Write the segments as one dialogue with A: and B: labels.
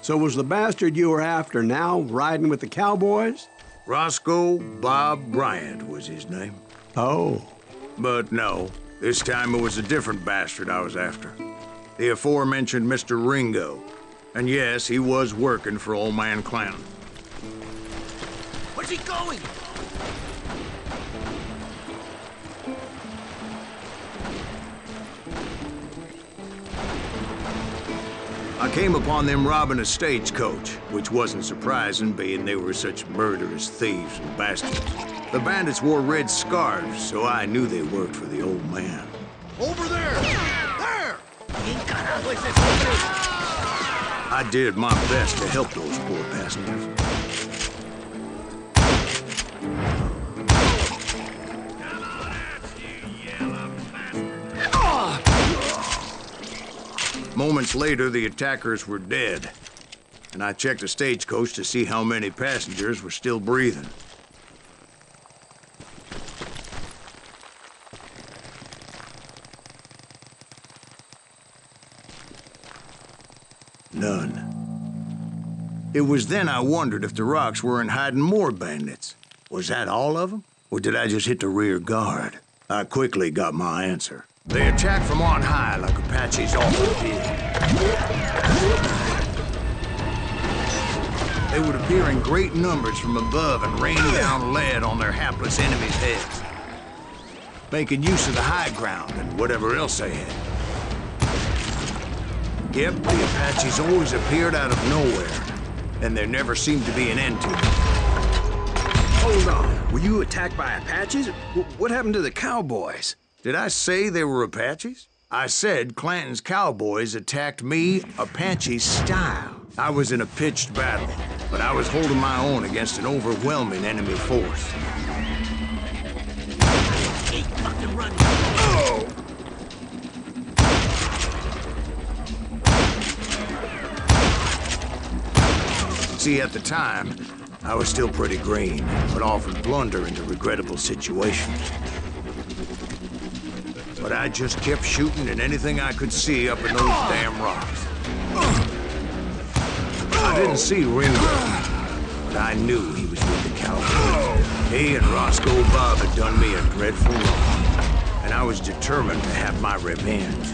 A: So was the bastard you were after now riding with the Cowboys?
B: Roscoe Bob Bryant was his name.
A: Oh.
B: But no, this time it was a different bastard I was after. The aforementioned Mr. Ringo. And yes, he was working for Old Man Clanton.
C: Where's he going?
B: I came upon them robbing a stagecoach, which wasn't surprising, being they were such murderous thieves and bastards. The bandits wore red scarves, so I knew they worked for the old man.
C: Over there! There!
B: I did my best to help those poor passengers. Moments later, the attackers were dead, and I checked the stagecoach to see how many passengers were still breathing. None. It was then I wondered if the rocks weren't hiding more bandits. Was that all of them? Or did I just hit the rear guard? I quickly got my answer. They attacked from on high like Apaches often did. They would appear in great numbers from above and rain down lead on their hapless enemies' heads, making use of the high ground and whatever else they had. Yep, the Apaches always appeared out of nowhere, and there never seemed to be an end to them.
D: Hold on. Were you attacked by Apaches? What happened to the Cowboys?
B: Did I say they were Apaches? I said Clanton's Cowboys attacked me Apache style. I was in a pitched battle, but I was holding my own against an overwhelming enemy force.
C: Hey, fucking run!
B: Oh! See, at the time, I was still pretty green, but often blunder into regrettable situations. But I just kept shooting at anything I could see up in those damn rocks. I didn't see Ringo, but I knew he was with the Cowboys. He and Roscoe Bob had done me a dreadful wrong, and I was determined to have my revenge.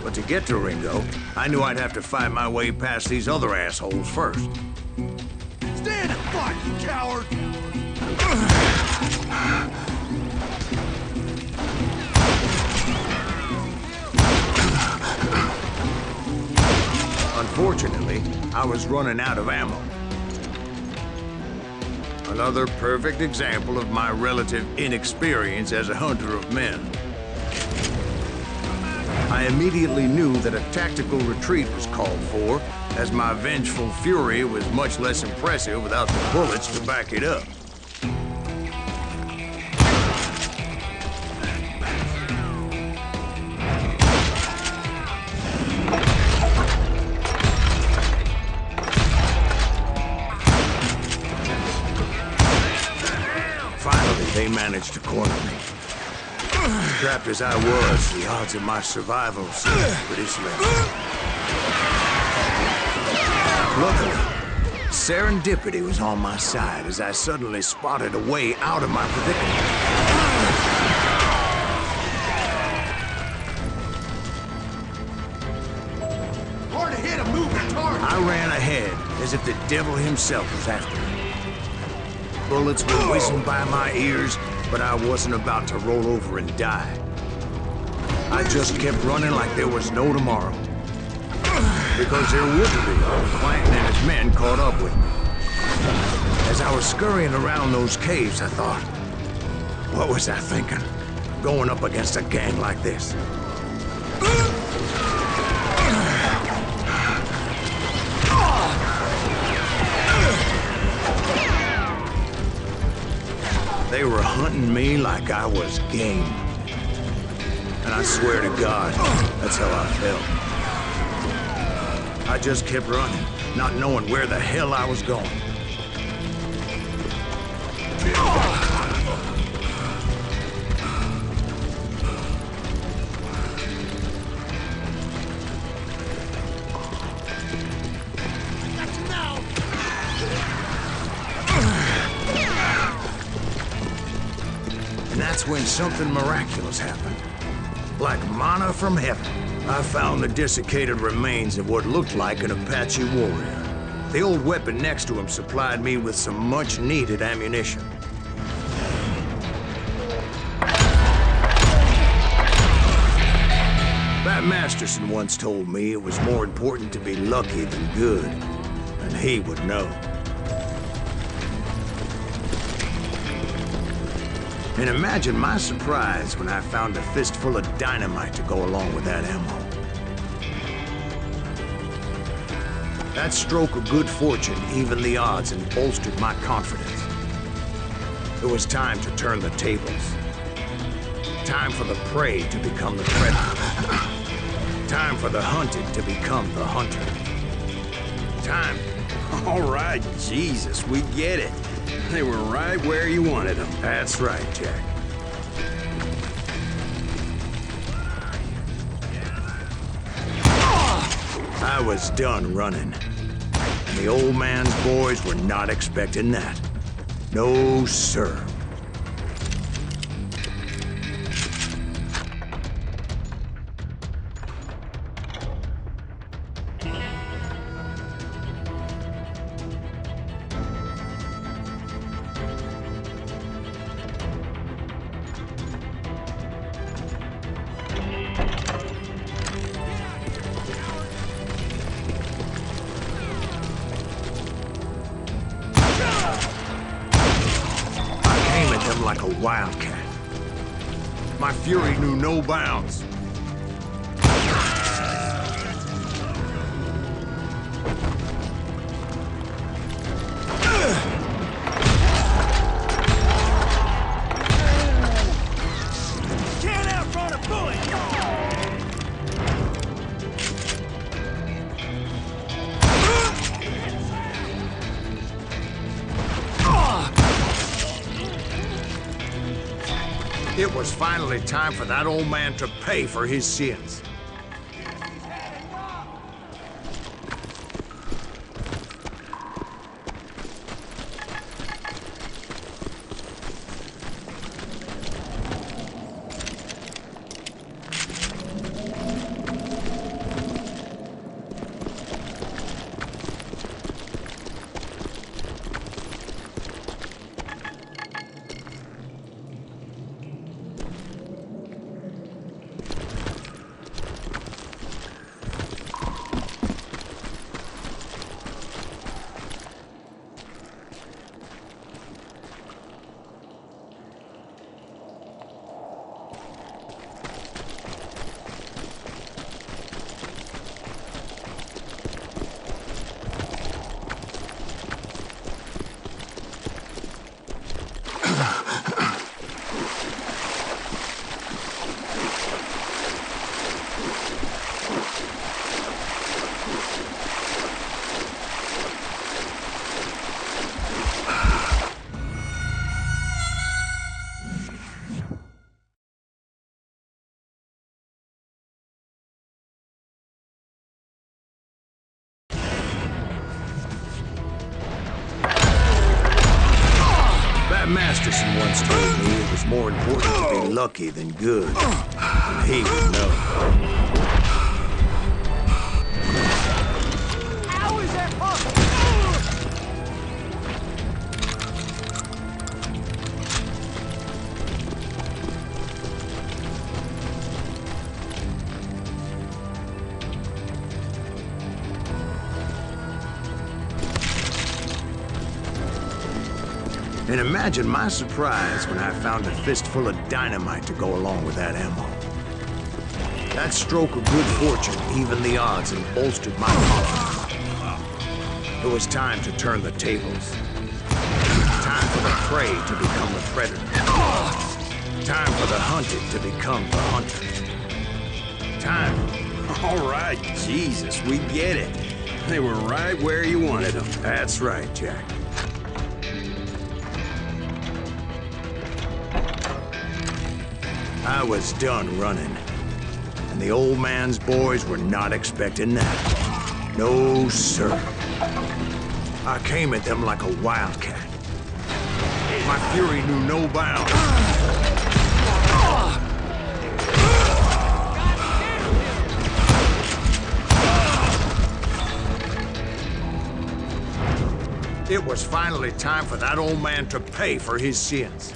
B: But to get to Ringo, I knew I'd have to fight my way past these other assholes first.
C: Stand and fight, you coward!
B: Unfortunately, I was running out of ammo. Another perfect example of my relative inexperience as a hunter of men. I immediately knew that a tactical retreat was called for, as my vengeful fury was much less impressive without the bullets to back it up. Finally, they managed to corner me. Trapped as I was, the odds of my survival seemed pretty slim. Luckily, serendipity was on my side as I suddenly spotted a way out of my predicament.
C: Hard to hit a moving target!
B: I ran ahead as if the devil himself was after me. Bullets were whizzing by my ears, but I wasn't about to roll over and die. I just kept running like there was no tomorrow. Because there wouldn't be if Clanton and his men caught up with me. As I was scurrying around those caves, I thought, what was I thinking? Going up against a gang like this? They were hunting me like I was game. And I swear to God, that's how I felt. I just kept running, not knowing where the hell I was going. that's when something miraculous happened. Like manna from heaven. I found the desiccated remains of what looked like an Apache warrior. The old weapon next to him supplied me with some much-needed ammunition. Pat Masterson once told me it was more important to be lucky than good, and he would know. And imagine my surprise when I found a fistful of dynamite to go along with that ammo. That stroke of good fortune evened the odds and bolstered my confidence. It was time to turn the tables. Time for the prey to become the predator. Time for the hunted to become the hunter. Time.
D: All right, Jesus, we get it. They were right where you wanted them.
B: That's right, Jack. I was done running. And the old man's boys were not expecting that. No, sir. Like a wildcat. My fury knew no bounds.
C: Can't outrun a bullet!
B: It was finally time for that old man to pay for his sins. Masterson once told me it was more important to be lucky than good, and he would know.
C: How is that possible?
B: And imagine my surprise when I found a fistful of dynamite to go along with that ammo. That stroke of good fortune evened the odds and bolstered my confidence. It was time to turn the tables. Time for the prey to become the predator. Time for the hunted to become the hunter. Time.
D: All right, Jesus, we get it. They were right where you wanted them.
B: That's right, Jack. I was done running, and the old man's boys were not expecting that. No, sir. I came at them like a wildcat. My fury knew no bounds. It was finally time for that old man to pay for his sins.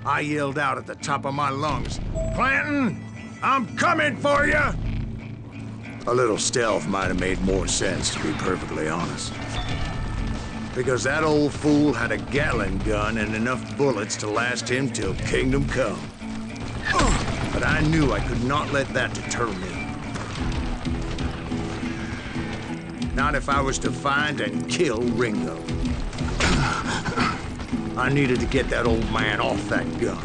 B: I yelled out at the top of my lungs, "Clanton, I'm coming for you!" A little stealth might have made more sense, to be perfectly honest. Because that old fool had a Gatling gun and enough bullets to last him till kingdom come. But I knew I could not let that deter me. Not if I was to find and kill Ringo. I needed to get that old man off that gun.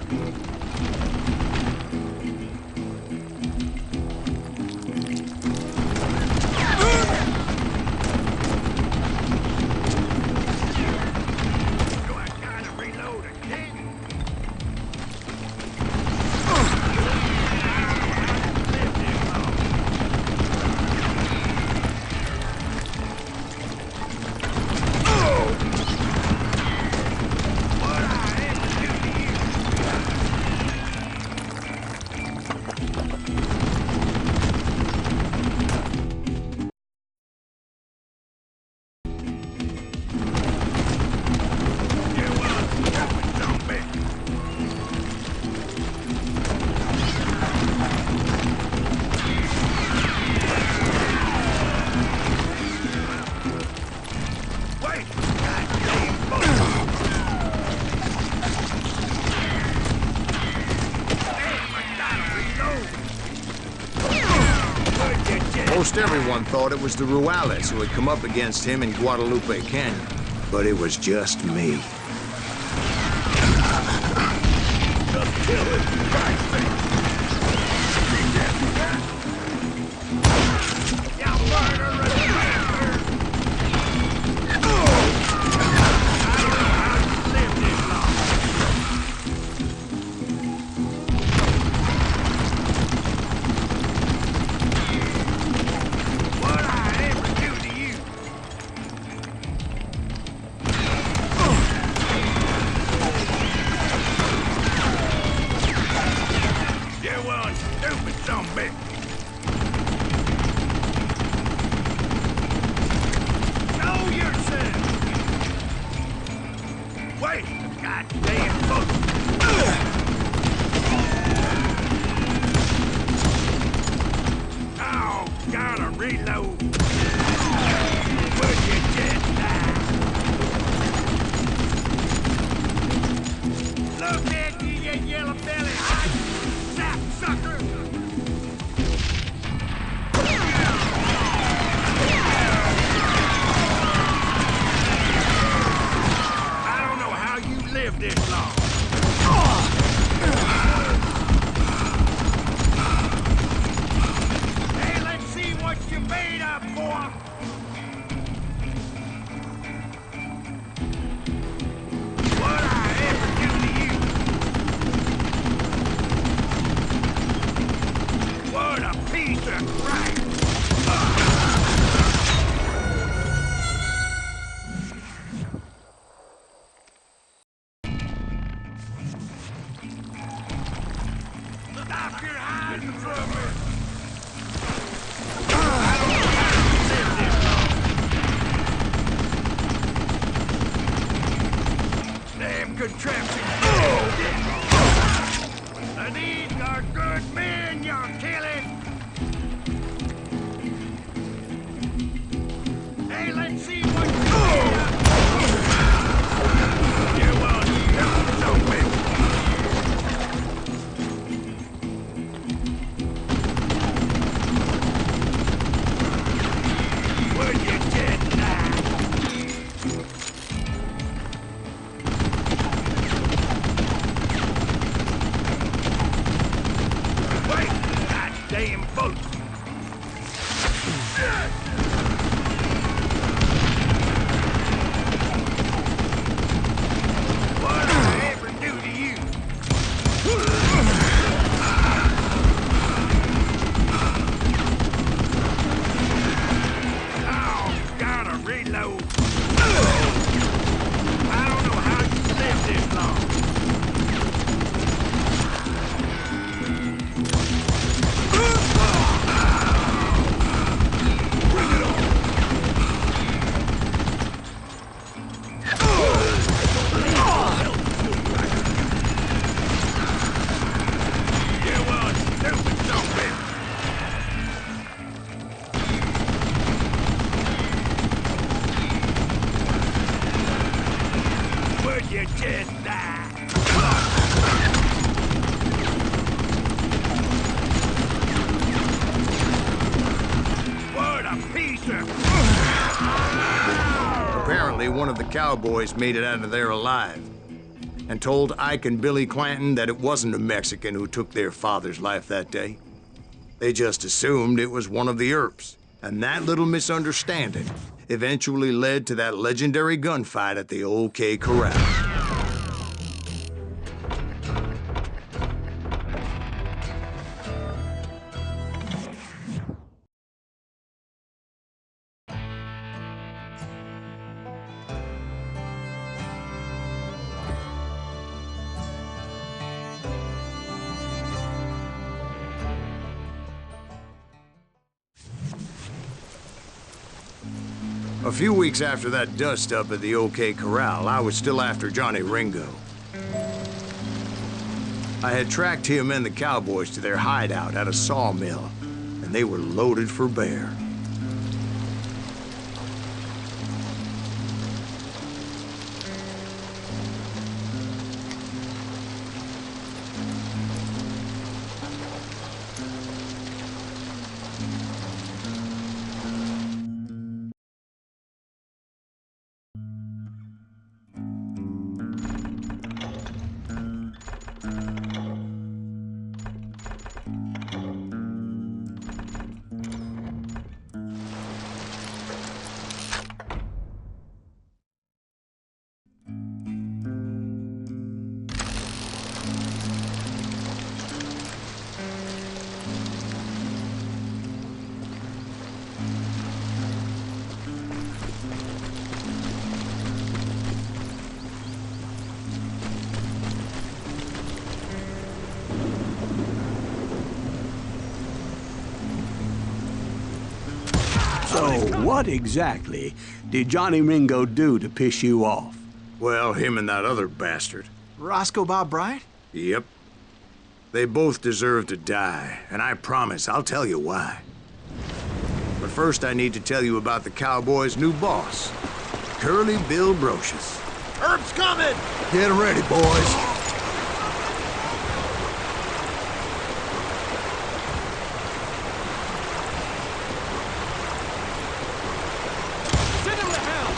B: Most everyone thought it was the Ruales who had come up against him in Guadalupe Canyon, but it was just me. Just kill it, for Christ's sake.
C: Stop your hiding from me! Damn good traps. These are good men you're killing. Hey, let's see what you You want something? Where'd you get that? Wait! That damn boat! What did I ever do to you? Oh, gotta reload. I don't know how you lived this long. You want stupid something? Would you just die? What a piece of...
B: Apparently, one of the Cowboys made it out of there alive and told Ike and Billy Clanton that it wasn't a Mexican who took their father's life that day. They just assumed it was one of the Earps, and that little misunderstanding eventually led to that legendary gunfight at the OK Corral. A few weeks after that dust-up at the OK Corral, I was still after Johnny Ringo. I had tracked him and the Cowboys to their hideout at a sawmill, and they were loaded for bear.
A: So, what exactly did Johnny Ringo do to piss you off?
B: Well, him and that other bastard.
E: Roscoe Bob Bryant?
B: Yep. They both deserve to die, and I promise I'll tell you why. But first I need to tell you about the Cowboys' new boss, Curly Bill Brocious.
C: Herb's coming!
B: Get ready, boys.
C: Send him to hell!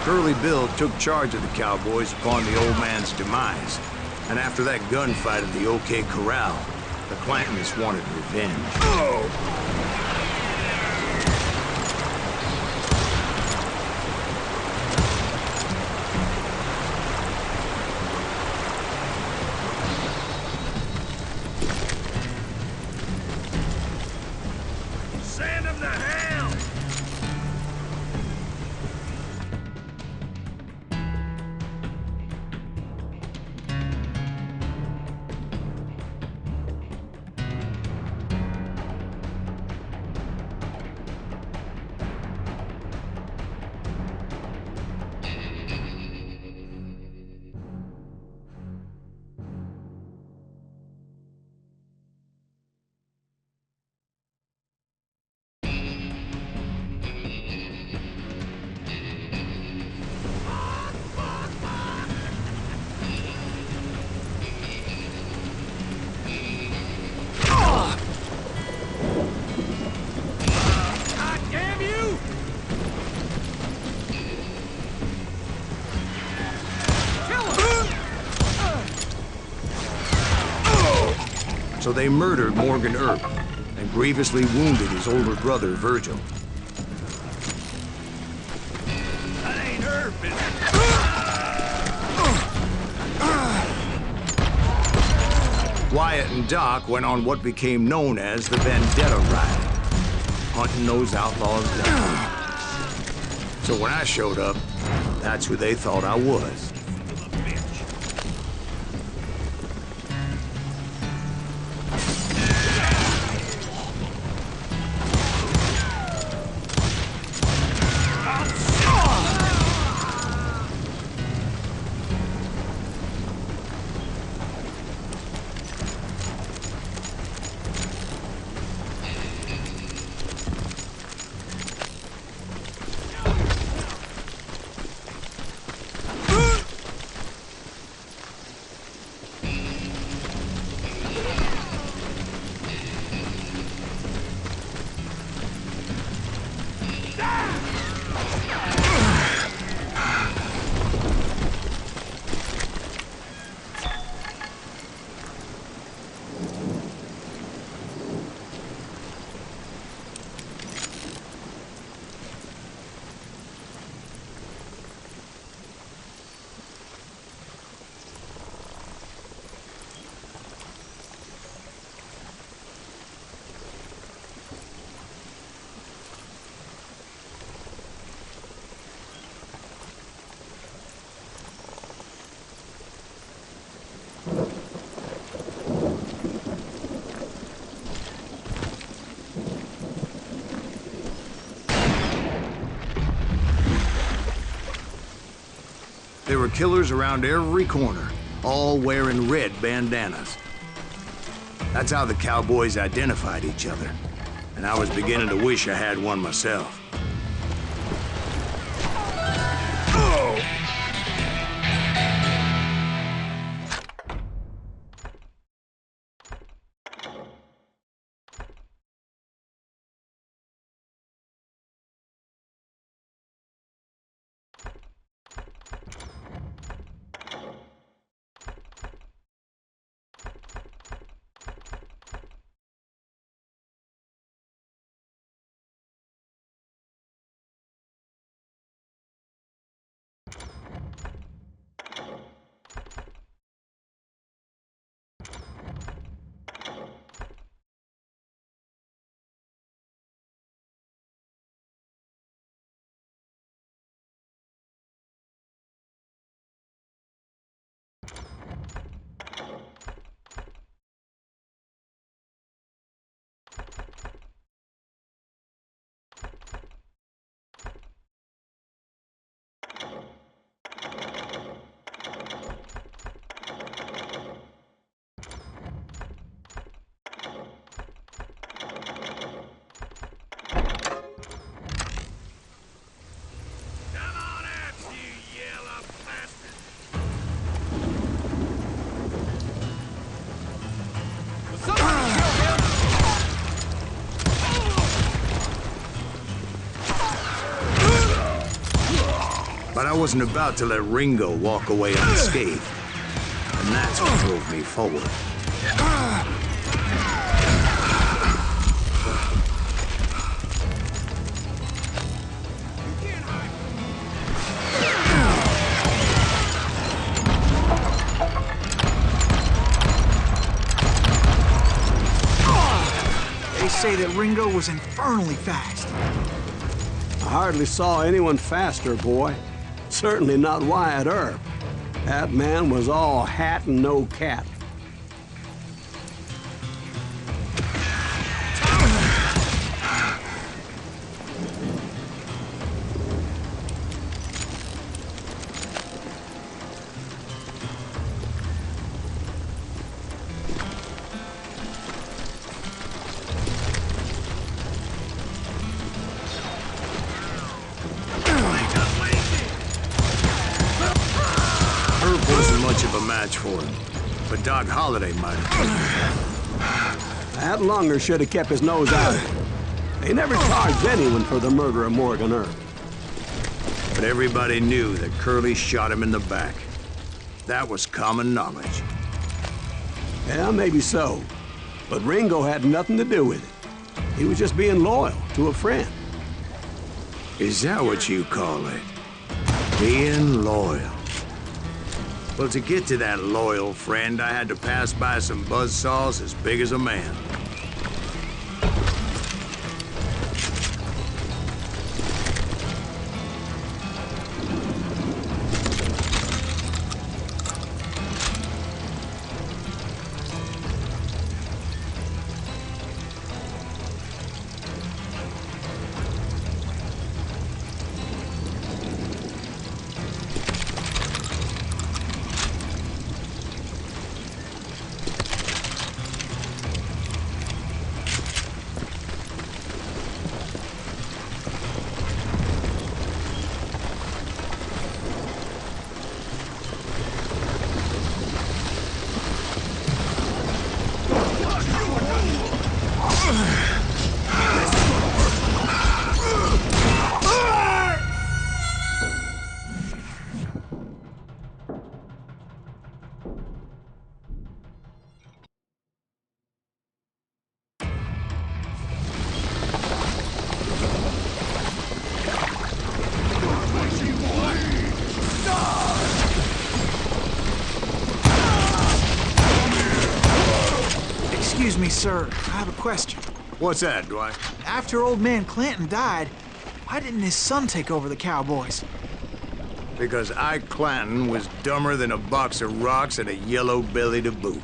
B: Curly Bill took charge of the Cowboys upon the old man's demise. And after that gunfight at the OK Corral, the Clantons wanted revenge. So they murdered Morgan Earp and grievously wounded his older brother, Virgil.
C: That ain't Herb, is it?
B: Wyatt and Doc went on what became known as the Vendetta Ride, hunting those outlaws down. So when I showed up, that's who they thought I was. There were killers around every corner, all wearing red bandanas. That's how the Cowboys identified each other, and I was beginning to wish I had one myself. But I wasn't about to let Ringo walk away unscathed. And that's what drove me forward.
E: They say that Ringo was infernally fast.
A: I hardly saw anyone faster, boy. Certainly not Wyatt Earp. That man was all hat and no cat.
B: Wasn't much of a match for him, but Doc Holliday might have.
A: That lunger should have kept his nose out of it. They never charged anyone for the murder of Morgan Earp.
B: But everybody knew that Curly shot him in the back. That was common knowledge.
A: Yeah, maybe so. But Ringo had nothing to do with it. He was just being loyal to a friend.
B: Is that what you call it? Being loyal. Well, to get to that loyal friend, I had to pass by some buzzsaws as big as a man.
E: Excuse me, sir. I have a question.
B: What's that, Dwight?
E: After old man Clanton died, why didn't his son take over the Cowboys?
B: Because Ike Clanton was dumber than a box of rocks and a yellow belly to boot.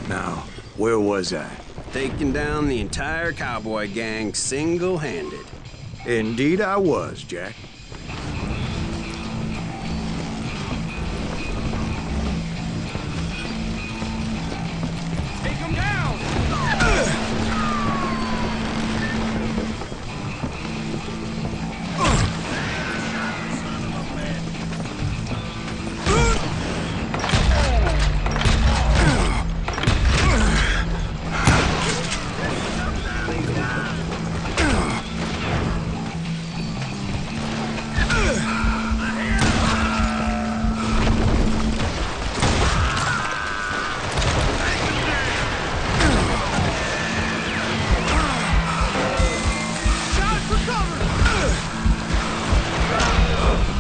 B: Now, where was I?
D: Taking down the entire cowboy gang single-handed.
B: Indeed I was, Jack.
C: Take him down!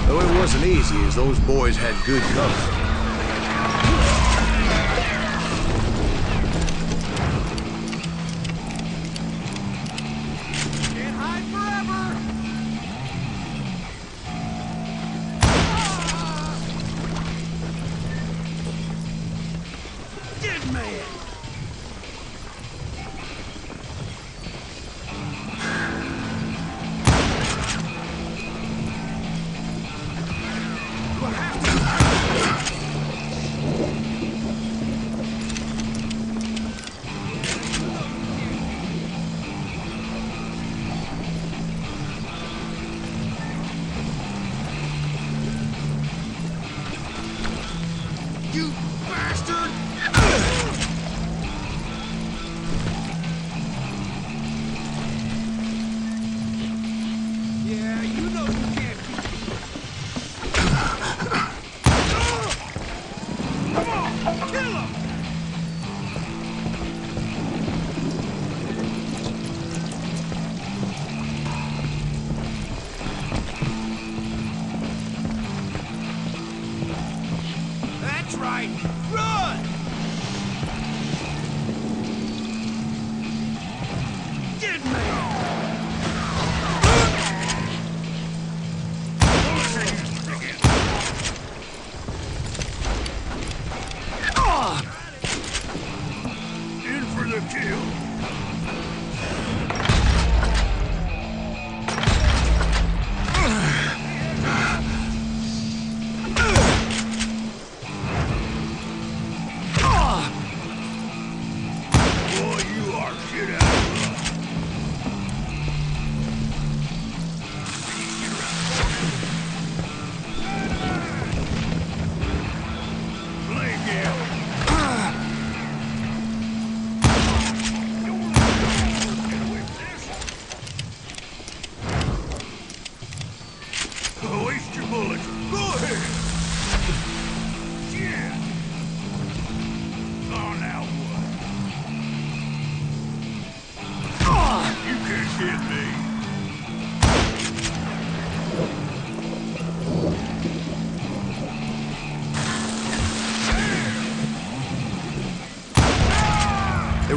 B: Though it wasn't easy, as those boys had good cover.
C: Can't hide forever! Dead man! You bastard! Yeah, you know you can't beat. Come on, kill him! That's right! Run! Dead man!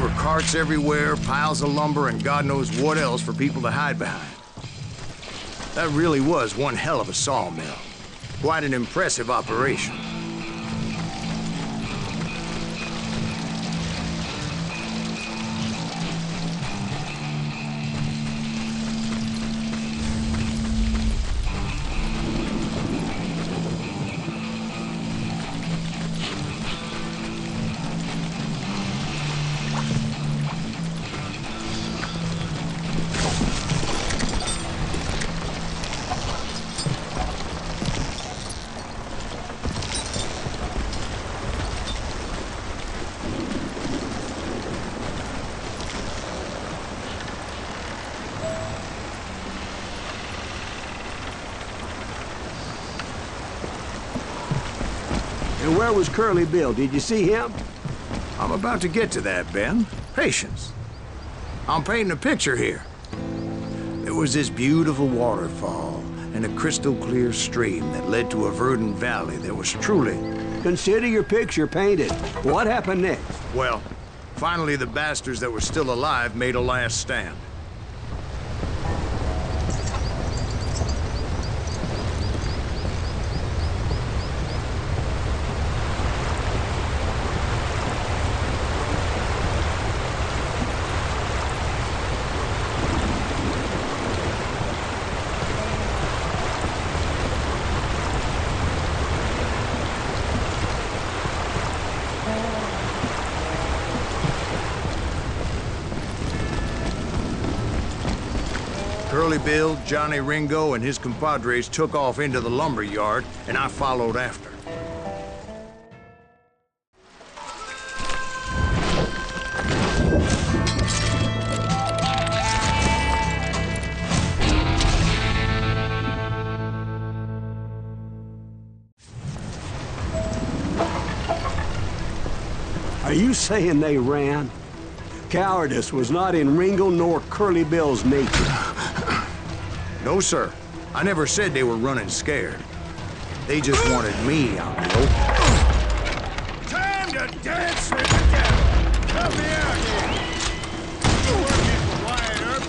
B: were carts everywhere, piles of lumber, and God knows what else for people to hide behind. That really was one hell of a sawmill. Quite an impressive operation.
A: And where was Curly Bill? Did you see him?
B: I'm about to get to that, Ben. Patience. I'm painting a picture here. There was this beautiful waterfall and a crystal clear stream that led to a verdant valley that was truly...
A: Consider your picture painted. What happened next?
B: Well, finally the bastards that were still alive made a last stand. Curly Bill, Johnny Ringo, and his compadres took off into the lumber yard, and I followed after.
A: Are you saying they ran? Cowardice was not in Ringo nor Curly Bill's nature.
B: No, sir. I never said they were running scared. They just wanted me out in the open.
C: Time to dance with the devil! Help me out here! You working for Wyatt Earp?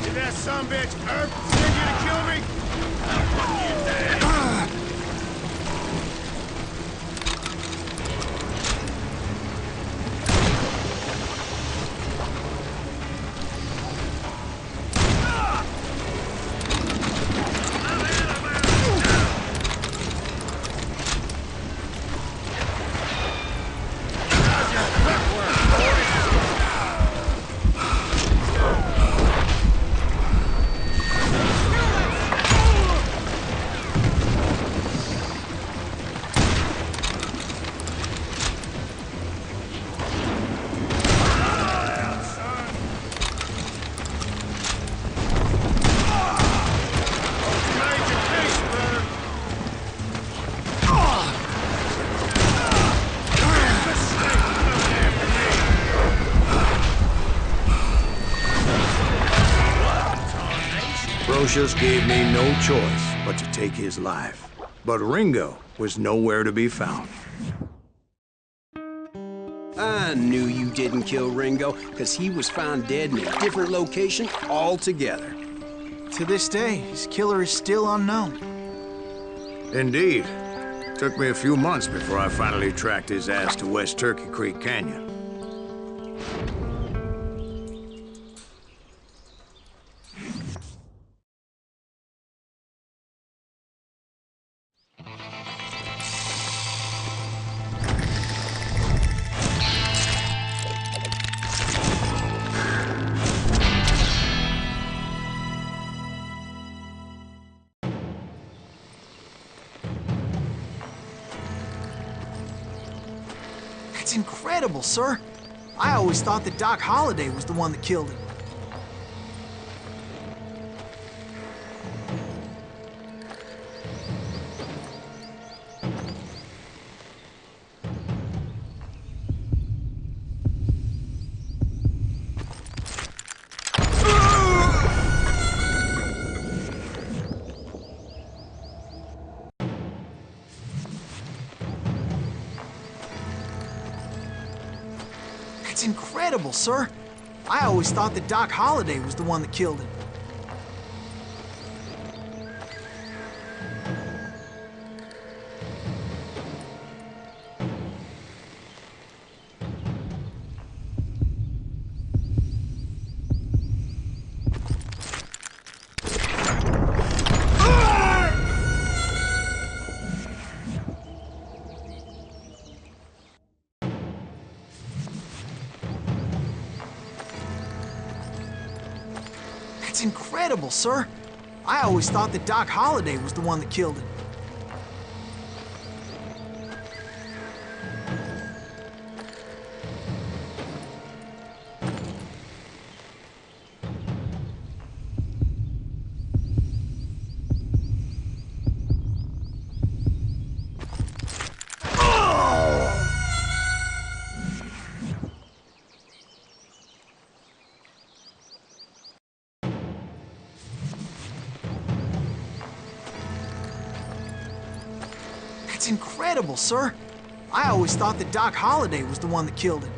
C: Did that sumbitch Earp send you to kill me? I'll fuck you dead!
B: Just gave me no choice but to take his life. But Ringo was nowhere to be found.
D: I knew you didn't kill Ringo, because he was found dead in a different location altogether.
E: To this day, his killer is still unknown.
B: Indeed. Took me a few months before I finally tracked his ass to West Turkey Creek Canyon.
E: That's incredible, sir. I always thought that Doc Holliday was the one that killed him. That's incredible, sir. I always thought that Doc Holliday was the one that killed him. That's incredible, sir. I always thought that Doc Holliday was the one that killed him. That's incredible, sir. I always thought that Doc Holliday was the one that killed him.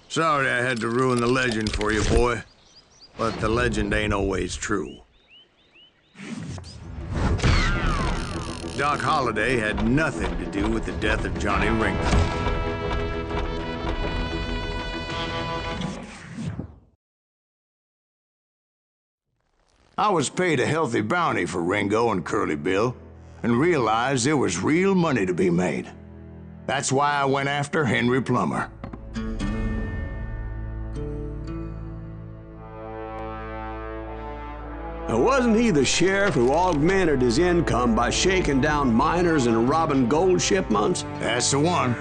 B: Sorry I had to ruin the legend for you, boy. But the legend ain't always true. Doc Holliday had nothing to do with the death of Johnny Ringo. I was paid a healthy bounty for Ringo and Curly Bill, and realized there was real money to be made. That's why I went after Henry Plummer.
A: Wasn't he the sheriff who augmented his income by shaking down miners and robbing gold shipments?
B: That's the one.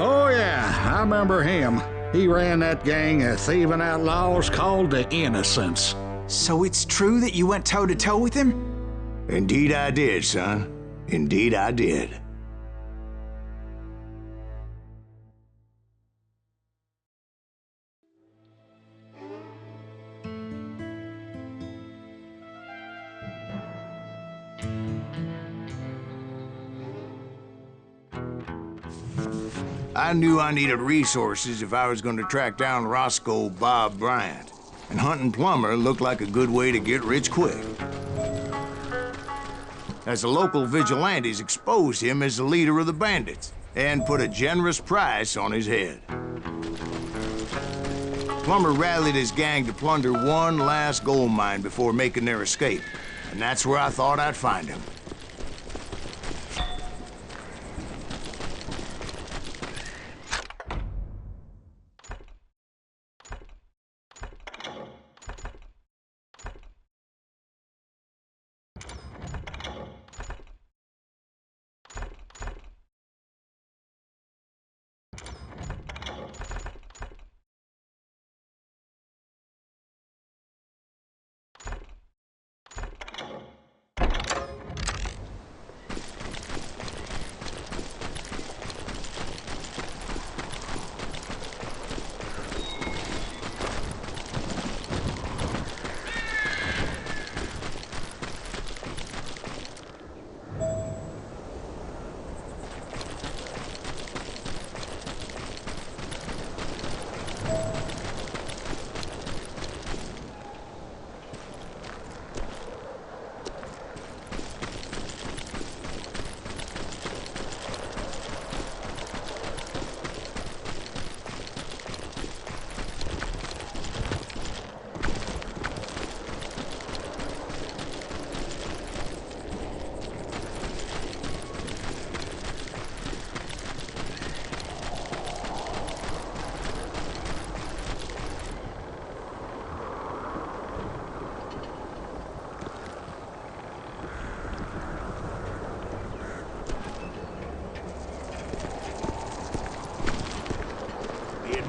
F: Oh, yeah, I remember him. He ran that gang of thieving outlaws called the Innocents.
E: So it's true that you went toe-to-toe with him?
B: Indeed I did, son. Indeed I did. I knew I needed resources if I was going to track down Roscoe Bob Bryant, and hunting Plummer looked like a good way to get rich quick. As the local vigilantes exposed him as the leader of the bandits, and put a generous price on his head. Plummer rallied his gang to plunder one last gold mine before making their escape, and that's where I thought I'd find him.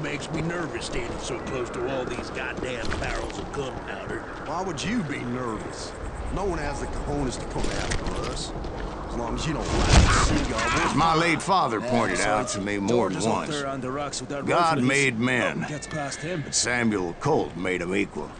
G: Makes me nervous standing so close to all these goddamn barrels of gunpowder.
H: Why would you be nervous? No one has the cojones to come after us.
C: plums. You don't like seagull.
B: My late father pointed out to me more than once. God made men, but Samuel Colt made them equal.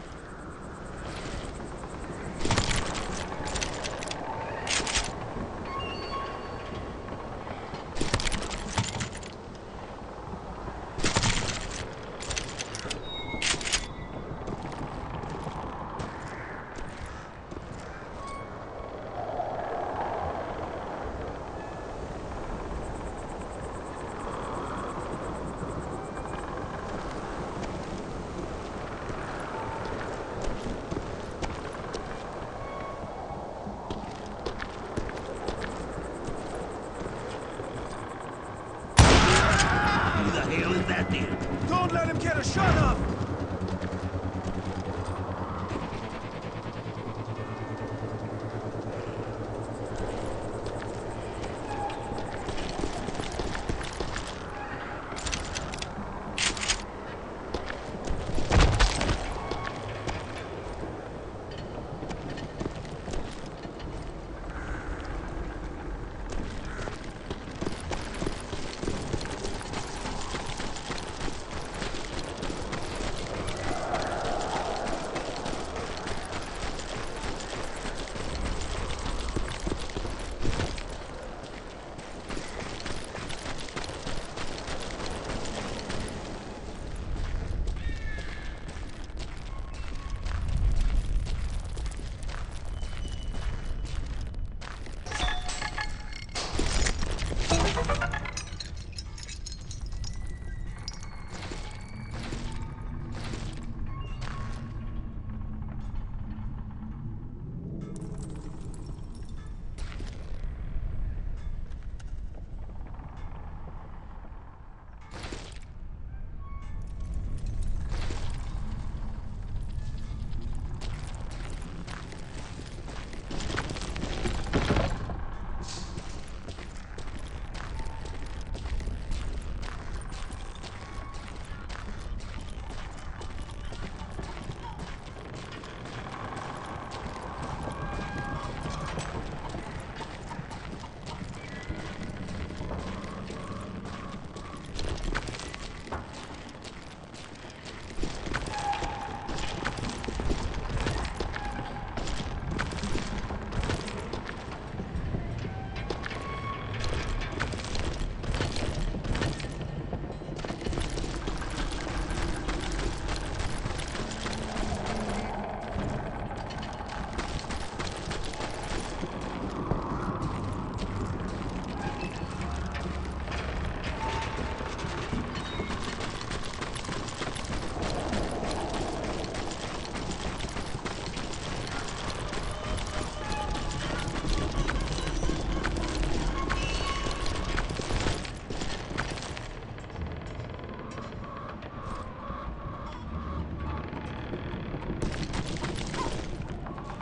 C: Don't let him get a shot up!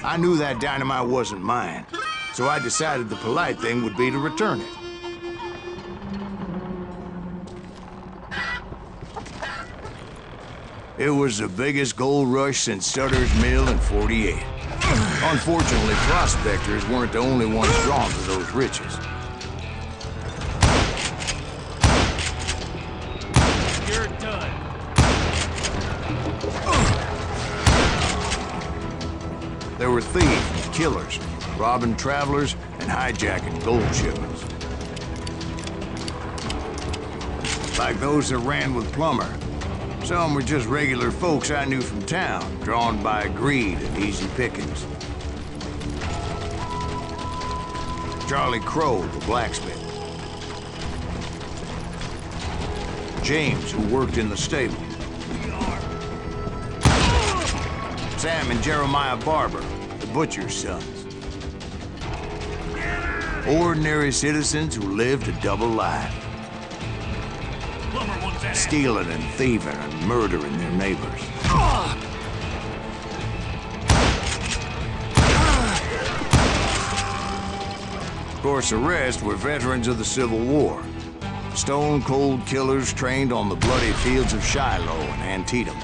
B: I knew that dynamite wasn't mine, so I decided the polite thing would be to return it. It was the biggest gold rush since Sutter's Mill in '48. Unfortunately, prospectors weren't the only ones drawn to those riches.
C: You're done.
B: There were thieves and killers, robbing travelers and hijacking gold shipments. Like those that ran with Plummer. Some were just regular folks I knew from town, drawn by greed and easy pickings. Charlie Crow, the blacksmith. James, who worked in the stable. Sam and Jeremiah Barber, the butcher's sons. Ordinary citizens who lived a double life. Stealing and thieving and murdering their neighbors. Of course, the rest were veterans of the Civil War. Stone-cold killers trained on the bloody fields of Shiloh and Antietam.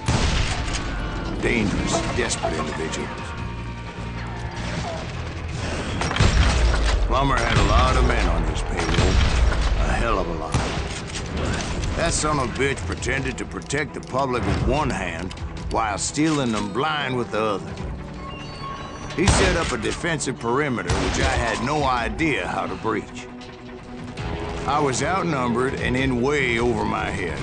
B: Dangerous, desperate individuals. Plummer had a lot of men on his payroll. A hell of a lot. That son of a bitch pretended to protect the public with one hand while stealing them blind with the other. He set up a defensive perimeter which I had no idea how to breach. I was outnumbered and in way over my head,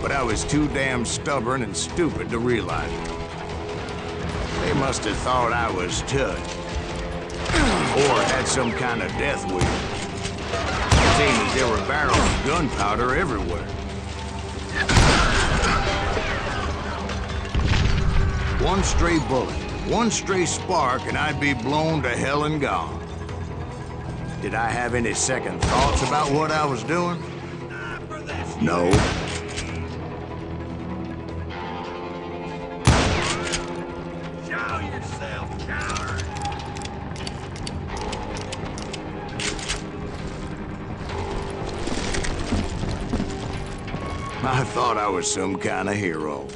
B: but I was too damn stubborn and stupid to realize it. They must have thought I was tough, or had some kind of death wish. Seeing that there were barrels of gunpowder everywhere. One stray bullet, one stray spark, and I'd be blown to hell and gone. Did I have any second thoughts about what I was doing? No.
G: Show yourself, coward!
B: I thought I was some kind of hero.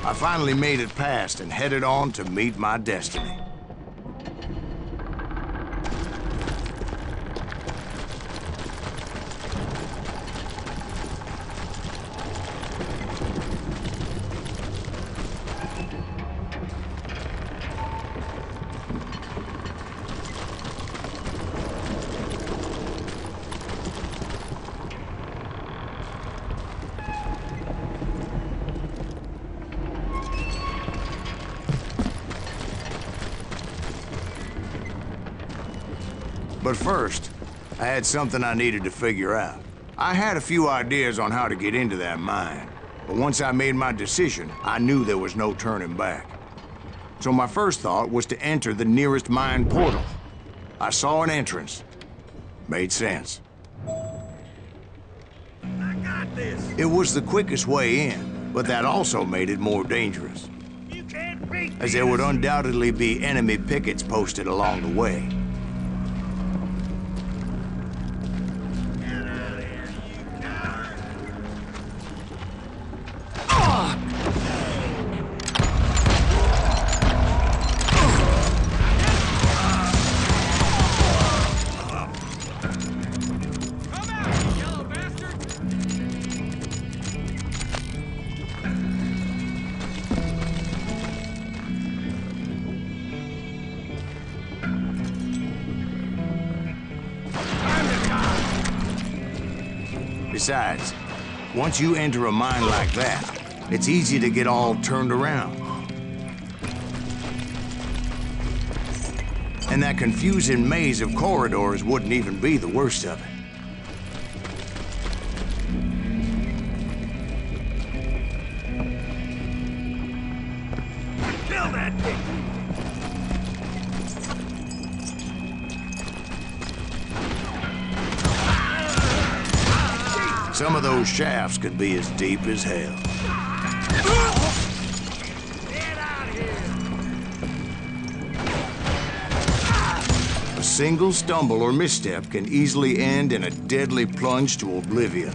B: I finally made it past and headed on to meet my destiny. But first, I had something I needed to figure out. I had a few ideas on how to get into that mine, but once I made my decision, I knew there was no turning back. So my first thought was to enter the nearest mine portal. I saw an entrance. Made sense.
G: I got this!
B: It was the quickest way in, but that also made it more dangerous,
G: You can't beat
B: as there would undoubtedly be enemy pickets posted along the way. Besides, once you enter a mine like that, it's easy to get all turned around. And that confusing maze of corridors wouldn't even be the worst of it.
G: Kill that thing!
B: Some of those shafts could be as deep as hell.
G: Get out of here!
B: single stumble or misstep can easily end in a deadly plunge to oblivion.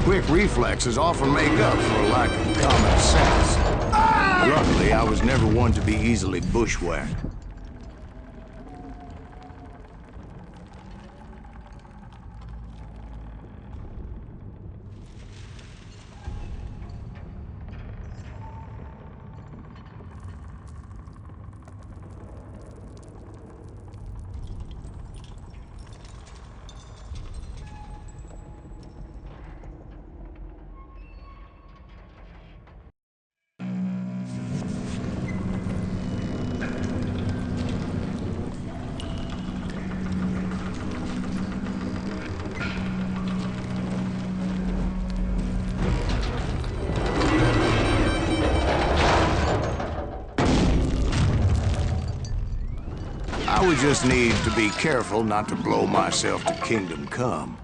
B: Quick reflexes often make up for a lack of common sense. Luckily, I was never one to be easily bushwhacked. I would just need to be careful not to blow myself to Kingdom Come.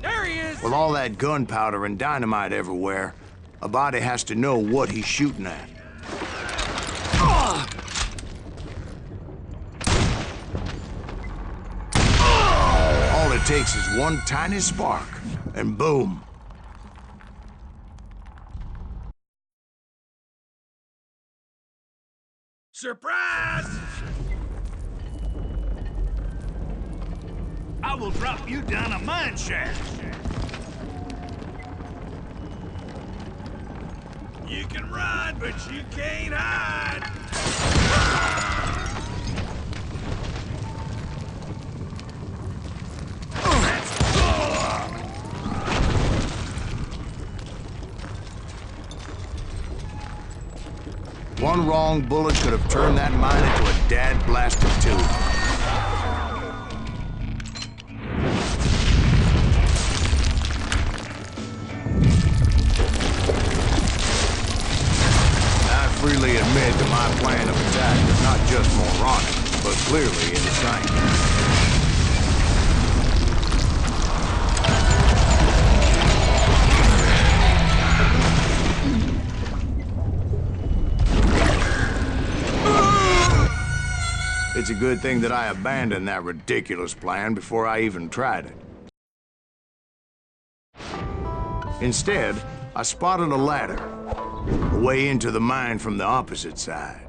C: There he is!
B: With all that gunpowder and dynamite everywhere, a body has to know what he's shooting at. All it takes is one tiny spark, and boom,
G: Surprise! I will drop you down a mine shaft. You can run, but you can't hide.
B: One wrong bullet could have turned that mine into a dad-blasted tube. I freely admit that my plan of attack is not just moronic, but clearly insane. It's a good thing that I abandoned that ridiculous plan before I even tried it. Instead, I spotted a ladder, a way into the mine from the opposite side.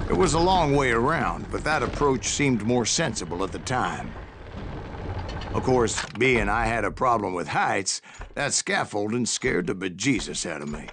B: It was a long way around, but that approach seemed more sensible at the time. Of course, being I had a problem with heights, that scaffolding scared the bejesus out of me.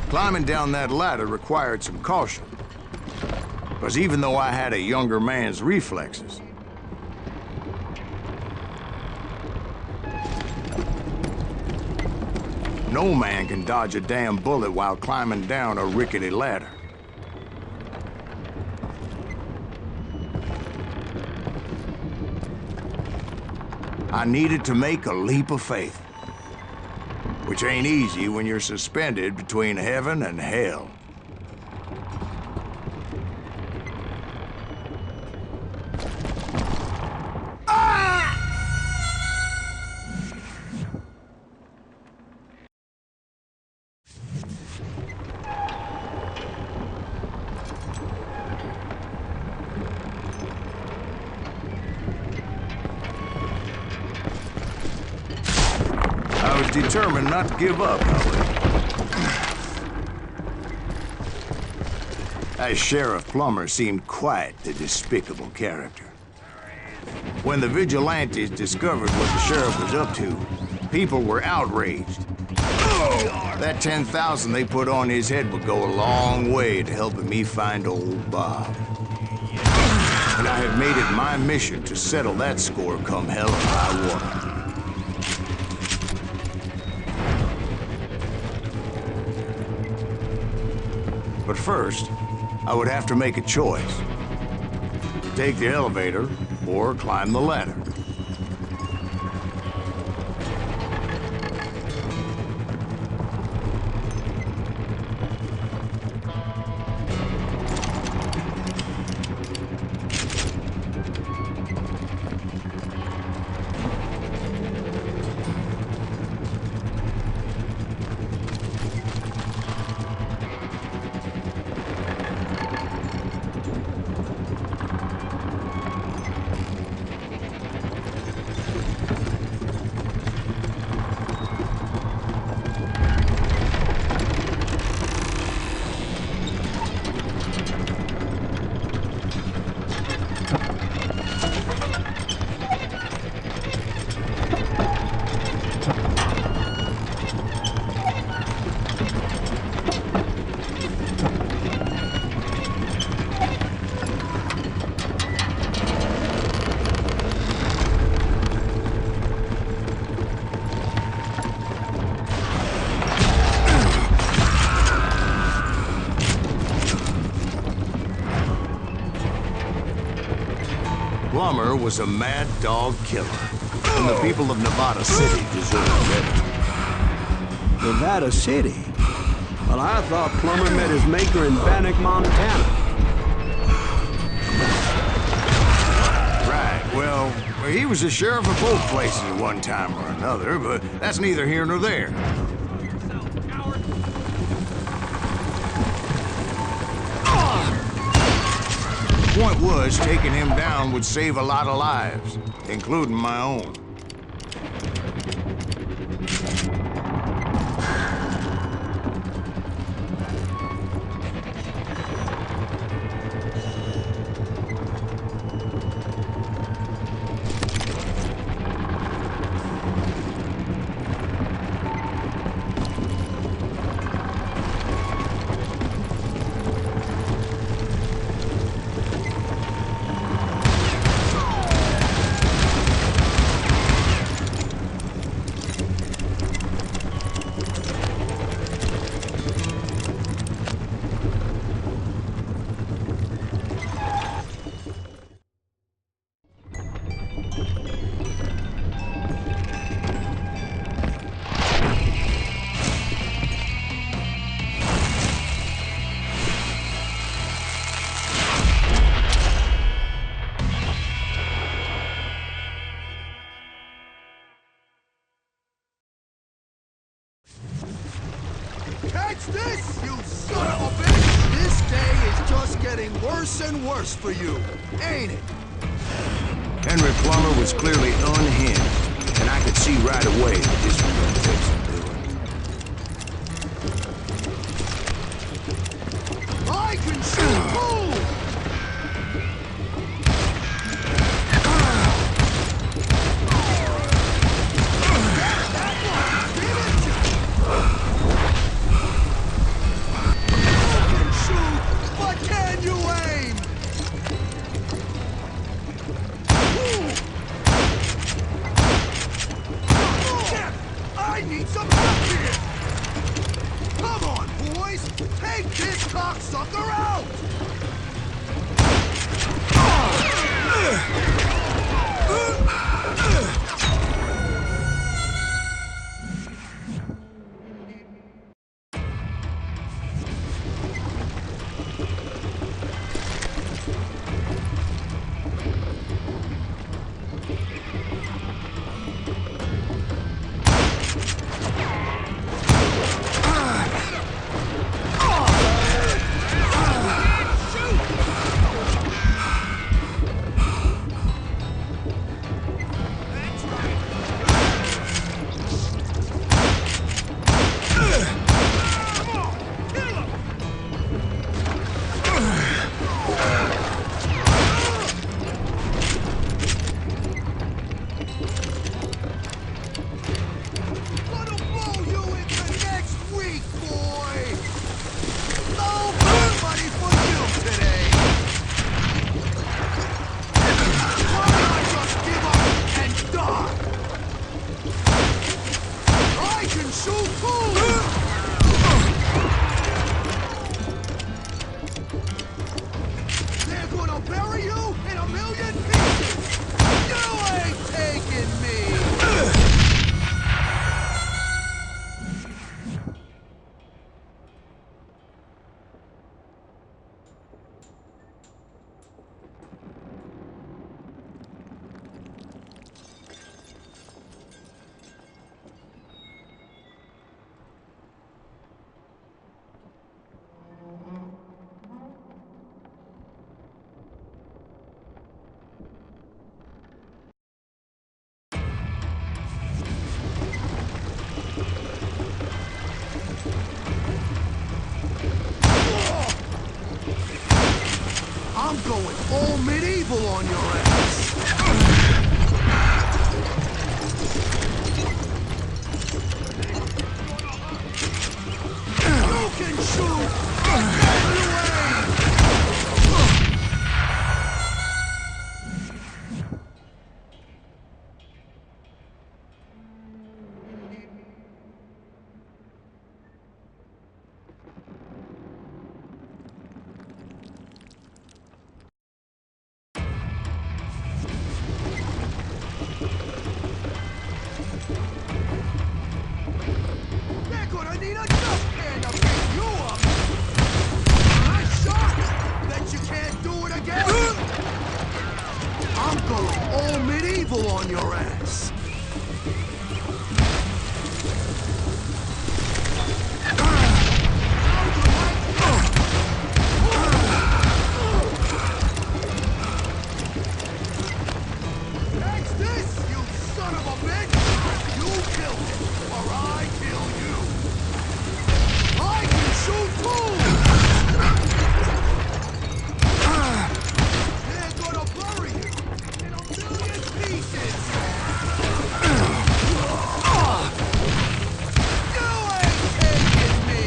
B: Climbing down that ladder required some caution, because even though I had a younger man's reflexes, no man can dodge a damn bullet while climbing down a rickety ladder. I needed to make a leap of faith, which ain't easy when you're suspended between heaven and hell. I was determined not to give up, however. That Sheriff Plummer seemed quite the despicable character. When the vigilantes discovered what the sheriff was up to, people were outraged. That 10,000 they put on his head would go a long way to helping me find old Bob. And I have made it my mission to settle that score come hell or high water. But first, I would have to make a choice. Take the elevator or climb the ladder. Plummer was a mad dog killer, and the people of Nevada City deserve credit.
A: Nevada City? Well, I thought Plummer met his maker in Bannock, Montana.
B: Right, well, he was the sheriff of both places at one time or another, but that's neither here nor there. The point was, taking him down would save a lot of lives, including my own.
C: Catch this, you son of a bitch! This day is just getting worse and worse for you, ain't it?
B: Henry Plummer was clearly unhinged, and I could see right away that this was going to take some doing.
C: I can shoot too! I need some help here! Come on, boys! Take this cocksucker out! I'm going all medieval on your ass! You can shoot! But can you aim?
E: on your ass.
C: That's this, you son of a bitch! You kill him, or I kill you! I can shoot too! They're gonna bury you in a million pieces! You ain't taking me!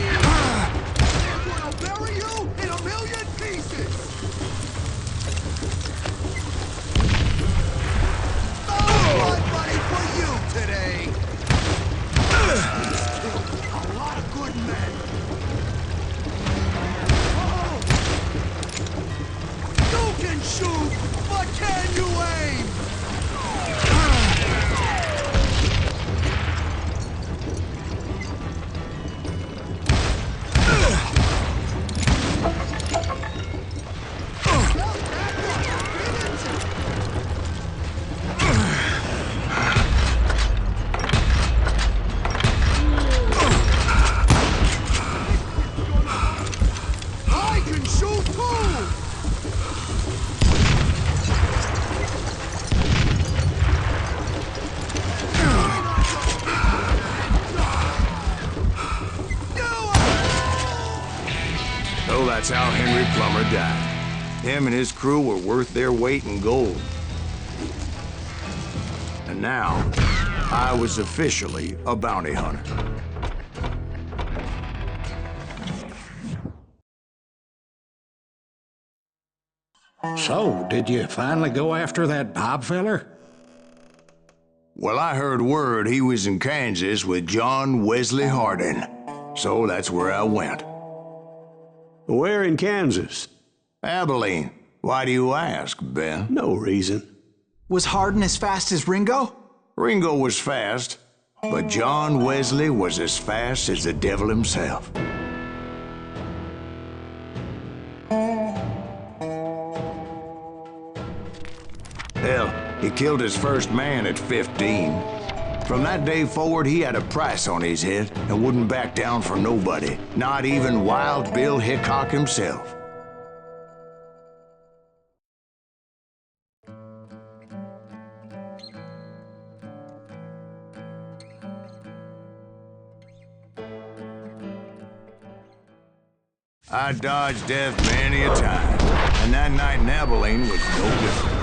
C: They're gonna bury you in a million pieces! Blood money for you today! He's killed a lot of good men! You can shoot, but can you aim? I can shoot too!
B: So that's how Henry Plummer died. Him and his crew were worth their weight in gold. And now, I was officially a bounty hunter.
F: So, did you finally go after that Bob feller?
B: Well, I heard word he was in Kansas with John Wesley Hardin. So that's where I went.
A: Where in Kansas?
B: Abilene. Why do you ask, Ben?
A: No reason.
E: Was Hardin as fast as Ringo?
B: Ringo was fast, but John Wesley was as fast as the devil himself. Hell, he killed his first man at 15. From that day forward, he had a price on his head and wouldn't back down for nobody, not even Wild Bill Hickok himself. I dodged death many a time, and that night in Abilene was no different.